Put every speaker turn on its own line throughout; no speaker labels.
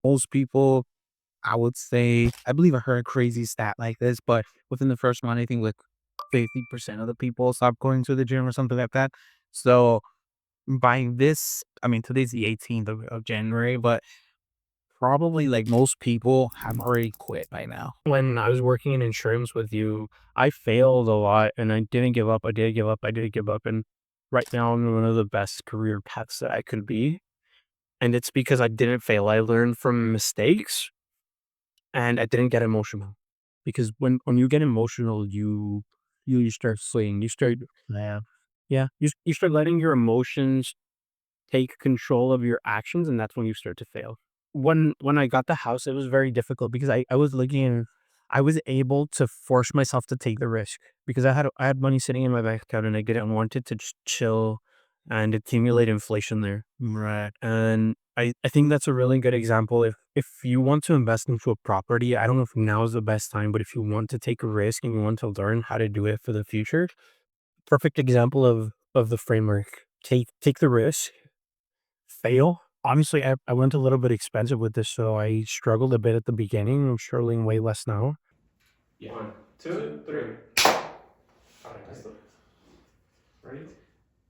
Most people, I would say, I believe I heard a crazy stat like this, but within the first month, I think like 50% of the people stop going to the gym or something like that. So by this, I mean, today's the 18th of January, but probably like most people have already quit by now.
When I was working in insurance with you, I failed a lot and I didn't give up. I did give up. I did give up. And right now I'm in one of the best career paths that I could be. And it's because I didn't fail. I learned from mistakes and I didn't get emotional. Because when you get emotional, you start swaying. You start
Yeah.
yeah, you start letting your emotions take control of your actions, and that's when you start to fail. When I got the house, it was very difficult because I was looking and I was able to force myself to take the risk because I had money sitting in my bank account and I didn't want it to just chill and accumulate inflation there.
Right.
And I think that's a really good example. If you want to invest into a property, I don't know if now is the best time, but if you want to take a risk and you want to learn how to do it for the future, perfect example of the framework. Take the risk, fail. Obviously, I went a little bit expensive with this, so I struggled a bit at the beginning. I'm struggling way less now.
Yeah. One, two, three. All right, listo. Ready?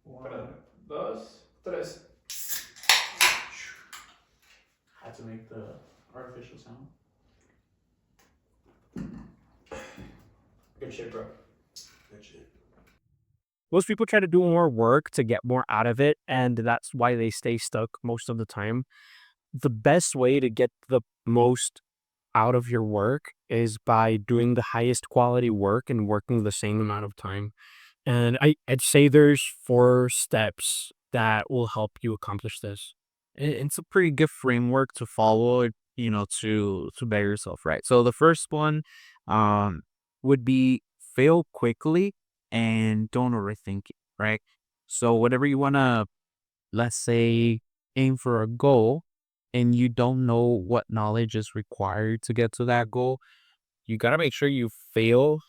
One, dos, tres. Had to make the artificial sound. Good shit, bro. Good shit.
Most people try to do more work to get more out of it, and that's why they stay stuck most of the time. The best way to get the most out of your work is by doing the highest quality work and working the same amount of time. And I'd say there's 4 steps that will help you accomplish this.
It's a pretty good framework to follow, to better yourself, right? So the first one um would be fail quickly and don't overthink it, right? So whatever you want to, let's say, aim for a goal and you don't know what knowledge is required to get to that goal, you got to make sure you fail.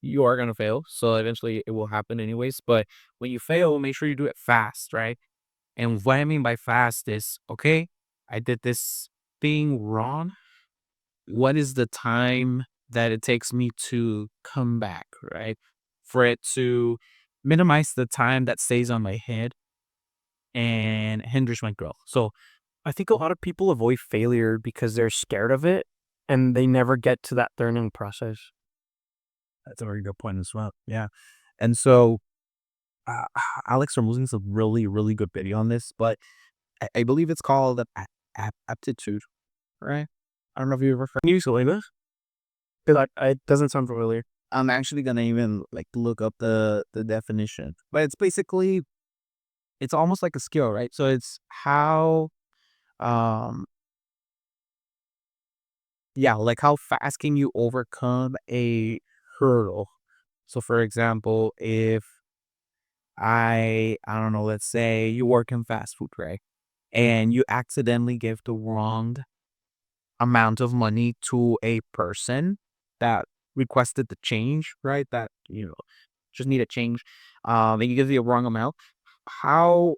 You are going to fail, so eventually it will happen anyways, but when you fail, make sure you do it fast, right? And what I mean by fast is, okay, I did this thing wrong. What is the time that it takes me to come back, right? For it to minimize the time that stays on my head and hinders my growth. So
I think a lot of people avoid failure because they're scared of it and they never get to that learning process.
that's a very good point as well. Yeah. And so uh, Alex Ramosi is a really, really good video on this, but I believe it's called aptitude, right? I don't know if you ever.
Can you explain this? Because it doesn't sound familiar.
I'm actually gonna even like look up the definition. But it's basically, it's almost like a skill, right? So it's how um yeah, like how fast can you overcome a hurdle. So for example, if I don't know, let's say you work in fast food, right? And you accidentally give the wrong amount of money to a person that requested the change, right? That, just need a change. And you give the wrong amount. How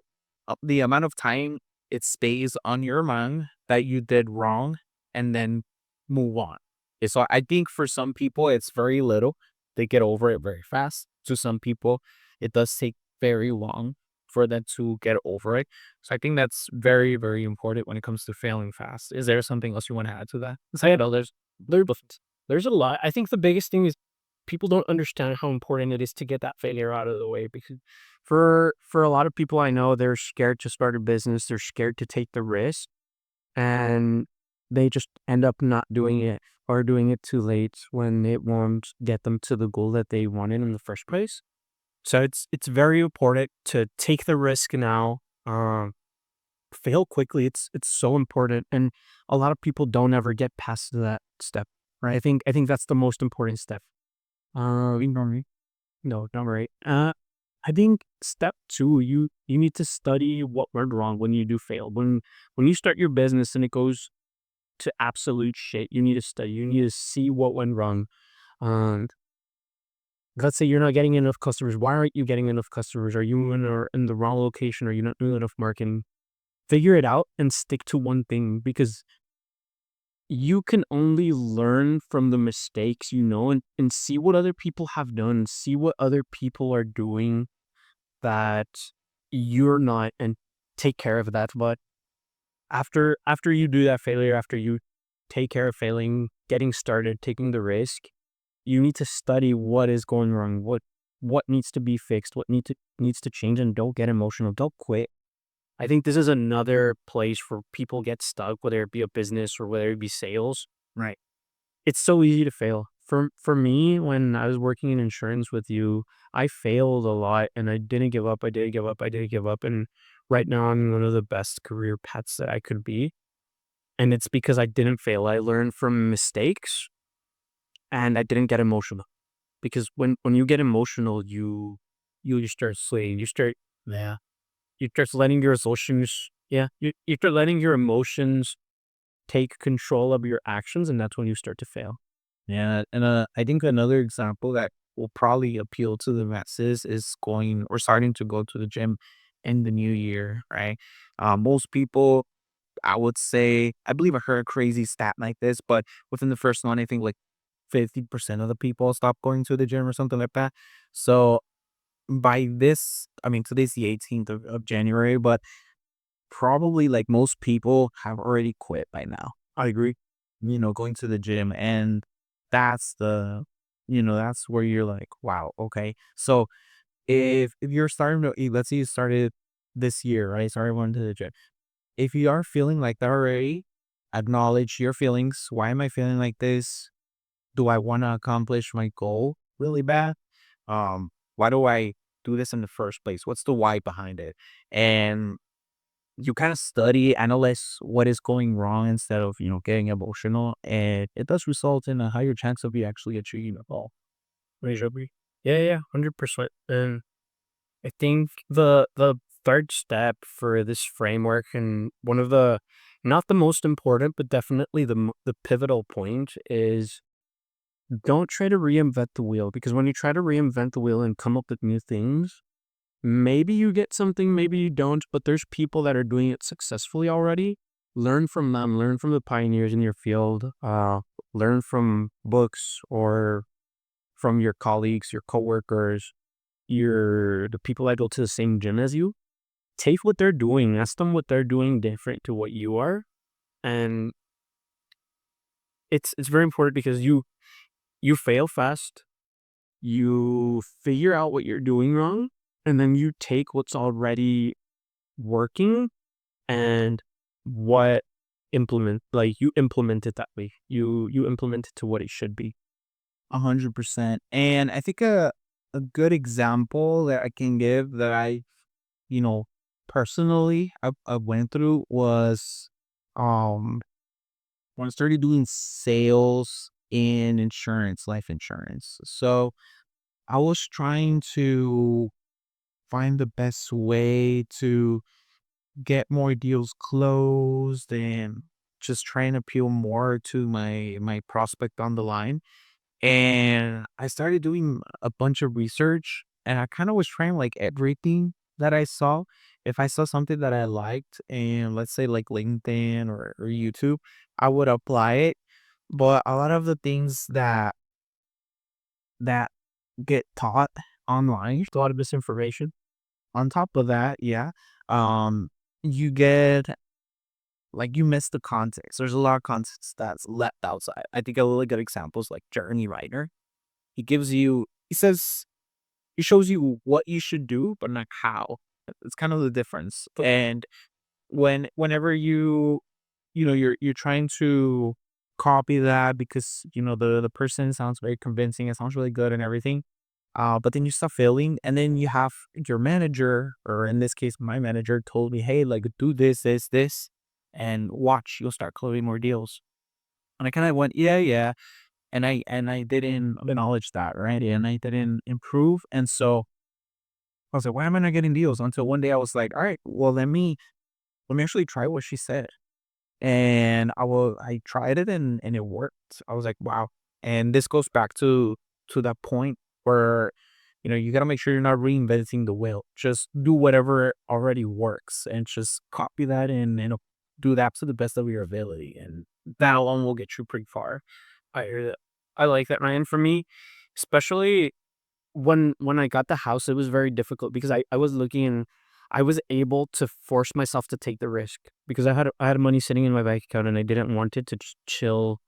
the amount of time it stays on your mind that you did wrong and then move on. So I think for some people it's very little. They get over it very fast. To some people, it does take very long for them to get over it. So I think that's very, very important when it comes to failing fast. Is there something else you want to add to that?
So yeah, no, there, there's a lot. I think the biggest thing is people don't understand how important it is to get that failure out of the way because for a lot of people I know, they're scared to start a business, they're scared to take the risk, and they just end up not doing it or doing it too late when it won't get them to the goal that they wanted in the first place. So it's very important to take the risk now. Fail quickly. It's so important, and a lot of people don't ever get past that step. Right. I think that's the most important step. Ignore me. No, number 8. I think step 2, you need to study what went wrong when you do fail. When you start your business and it goes to absolute shit, you need to study. You need to see what went wrong. And let's say you're not getting enough customers. Why aren't you getting enough customers? Are you in the wrong location? Are you not doing enough marketing? Figure it out and stick to one thing because you can only learn from the mistakes, and see what other people have done, see what other people are doing that you're not, and take care of that. But after you do that failure, after you take care of failing, getting started, taking the risk, you need to study what is going wrong, what needs to be fixed, what needs to change, and don't get emotional. Don't quit. I think this is another place where people get stuck, whether it be a business or whether it be sales.
Right.
It's so easy to fail. For me, when I was working in insurance with you, I failed a lot and I didn't give up. I didn't give up. I didn't give up. And right now I'm in one of the best career paths that I could be. And it's because I didn't fail. I learned from mistakes and I didn't get emotional. Because when you get emotional, you start swaying. Yeah. You start letting your emotions, yeah. You start letting your emotions take control of your actions, and that's when you start to fail.
Yeah, and I think another example that will probably appeal to the masses is going or starting to go to the gym in the new year, right? Most people, I would say, I believe I heard a crazy stat like this, but within the first one, I think like 50% of the people stop going to the gym or something like that. So by this, I mean, today's the 18th of January, but probably like most people have already quit by now.
I agree.
Going to the gym. And that's that's where you're like, wow, okay. So if you're starting to eat, let's say you started this year, right? Started going to the gym. If you are feeling like that already, acknowledge your feelings. Why am I feeling like this? Do I want to accomplish my goal really bad? Why do I do this in the first place? What's the why behind it? And you kind of study, analyze what is going wrong instead of, getting emotional. And it does result in a higher chance of you actually achieving a goal.
I agree. Yeah, yeah, 100%. And I think the third step for this framework, and one of the not the most important, but definitely the pivotal point, is don't try to reinvent the wheel, because when you try to reinvent the wheel and come up with new things, maybe you get something, maybe you don't, but there's people that are doing it successfully already. Learn from them, learn from the pioneers in your field, learn from books or from your colleagues, your coworkers, the people that go to the same gym as you. Take what they're doing, ask them what they're doing different to what you are. And it's very important because you fail fast, you figure out what you're doing wrong, and then you take what's already working and what implement like you implement it that way. You implement it to what it should be.
100%. And I think a good example that I can give that you know, personally I went through was um when I started doing sales in insurance, life insurance. So I was trying to find the best way to get more deals closed and just try and appeal more to my prospect on the line. And I started doing a bunch of research and I kind of was trying like everything that I saw. If I saw something that I liked and let's say like LinkedIn or YouTube, I would apply it. But a lot of the things that get taught online,
There's a lot of misinformation.
on top of that, yeah, um, you get like you miss the context. There's a lot of context that's left outside. I think a really good example is like Journey Writer. He says he shows you what you should do, but not how. It's kind of the difference. And whenever you're trying to copy that because the person sounds very convincing, it sounds really good and everything. But then you start failing, and then you have your manager, or in this case, my manager told me, "Hey, like do this, and watch, you'll start closing more deals." And I kind of went, "Yeah, yeah," and I didn't acknowledge that, right? And I didn't improve, and so I was like, "Why am I not getting deals?" Until one day I was like, "All right, well, let me actually try what she said." And I tried it and it worked. I was like, wow. And this goes back to that point where you got to make sure you're not reinventing the wheel. Just do whatever already works and just copy that and do that to the best of your ability. And
that alone will get you pretty far. I I like that, Ryan. For me, especially when I got the house, it was very difficult because I was looking and I was able to force myself to take the risk because I had money sitting in my bank account and I didn't want it to just chill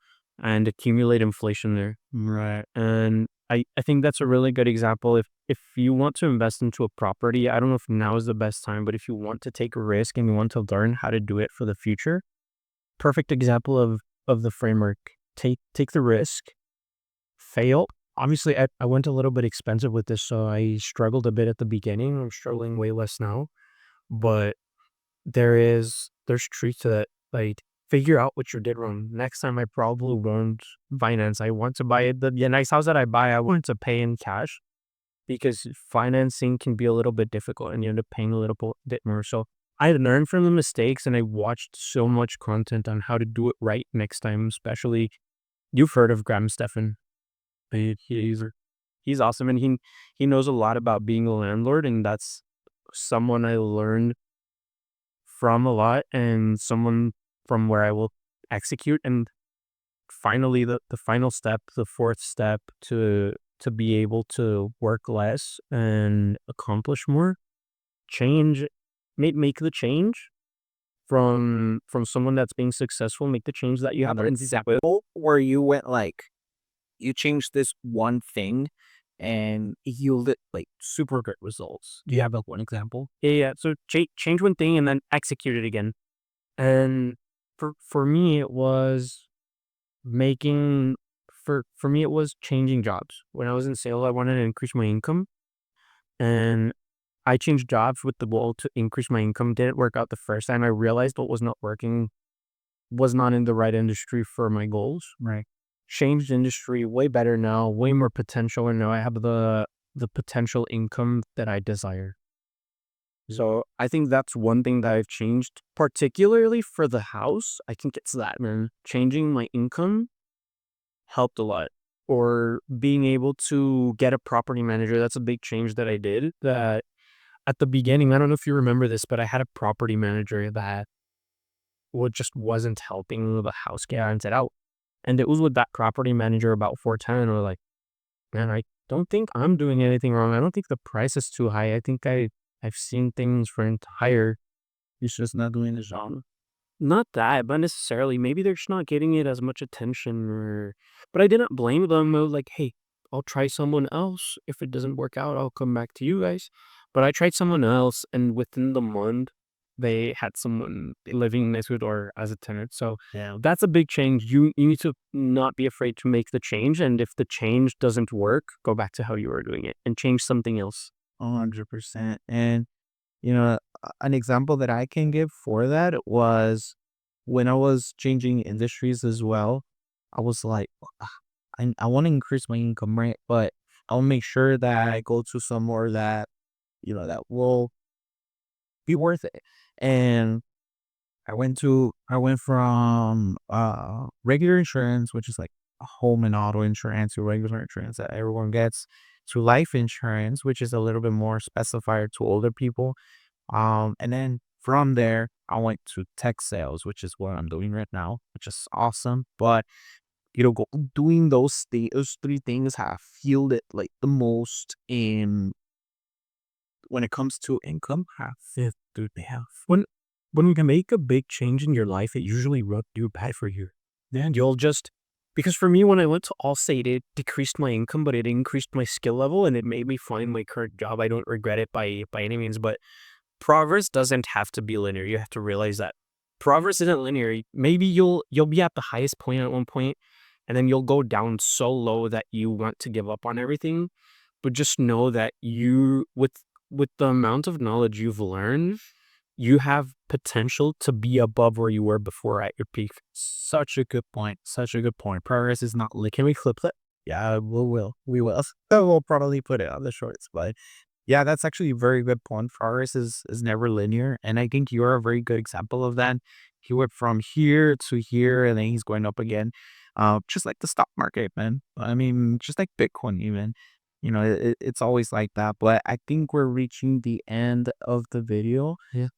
and accumulate inflation there.
Right.
And I think that's a really good example. If you want to invest into a property, I don't know if now is the best time, but if you want to take a risk and you want to learn how to do it for the future, perfect example of the framework. Take the risk, fail. Obviously, I went a little bit expensive with this, so I struggled a bit at the beginning. I'm struggling way less now, but there's truth to that. Like, figure out what you did wrong. Next time, I probably won't finance. I want to buy it. The next house that I buy, I want to pay in cash because financing can be a little bit difficult, and you end up paying a little bit more. So I learned from the mistakes, and I watched so much content on how to do it right next time. Especially, you've heard of Graham Stephan. He's he's awesome, and he knows a lot about being a landlord, and that's someone I learned from a lot, and someone from where I will execute. And finally, the final step, the fourth step to be able to work less and accomplish more, change, make the change from someone that's being successful. Make the change that you have.
Another example where you went like you changed this one thing and it yielded like super good results. Do you have like one example?
Yeah. So change one thing and then execute it again. And for me, it was making for me it was changing jobs. When I was in sales, I wanted to increase my income, and I changed jobs with the goal to increase my income. Didn't work out the first time. I realized what was not working was not in the right industry for my goals.
Right.
Changed industry, way better now, way more potential, and now I have the potential income that I desire. So I think that's one thing that I've changed, particularly for the house. I think it's that, man. Changing my income helped a lot. Or being able to get a property manager, that's a big change that I did. That at the beginning, I don't know if you remember this, but I had a property manager that just wasn't helping the house get rented out. And it was with that property manager about 410. Or like, man, I don't think I'm doing anything wrong. I don't think the price is too high. I think I've seen things for higher.
He's just not doing his job.
Not that, but necessarily. Maybe they're just not getting it as much attention. Or, but I didn't blame them. I was like, hey, I'll try someone else. If it doesn't work out, I'll come back to you guys. But I tried someone else, and within the month, they had someone living next door as a tenant. So
Yeah.
that's a big change. You need to not be afraid to make the change. And if the change doesn't work, go back to how you were doing it and change something else.
100%. And, you know, an example that I can give for that was when I was changing industries as well. I was like, "Ah, I want to increase my income, right? But I'll make sure that I go to somewhere that, that will be worth it. And I went from regular insurance, which is like a home and auto insurance, to regular insurance that everyone gets, to life insurance, which is a little bit more specified to older people. And then from there, I went to tech sales, which is what I'm doing right now, which is awesome. But doing those three things have yielded like the most in when it comes to income. Have fifth, dude, they have.
When you can make a big change in your life, it usually won't do bad for you. Then you'll just, because for me, when I went to Allstate, it decreased my income, but it increased my skill level, and it made me find my current job. I don't regret it by any means, but progress doesn't have to be linear. You have to realize that progress isn't linear. Maybe you'll be at the highest point at one point, and then you'll go down so low that you want to give up on everything. But just know that you, with the amount of knowledge you've learned, you have potential to be above where you were before at your peak.
Such a good point. Such a good point. Progress is not like, can we flip that? Yeah, we will. We will. So we'll probably put it on the shorts. But yeah, that's actually a very good point. Progress is never linear. And I think you're a very good example of that. He went from here to here and then he's going up again. Just like the stock market, man. I mean, just like Bitcoin, even. It's always like that. But I think we're reaching the end of the video.
Yeah.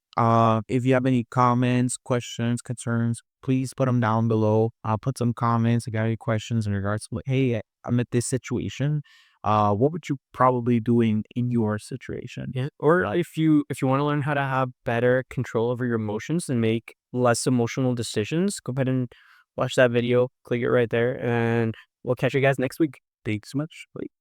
If you have any comments, questions, concerns, please put them down below. I'll put some comments. If you got any questions in regards to, like, hey, I'm at this situation. What would you probably do in your situation?
Yeah. Or if you want to learn how to have better control over your emotions and make less emotional decisions, go ahead and watch that video. Click it right there, and we'll catch you guys next week.
Thanks so much. Bye.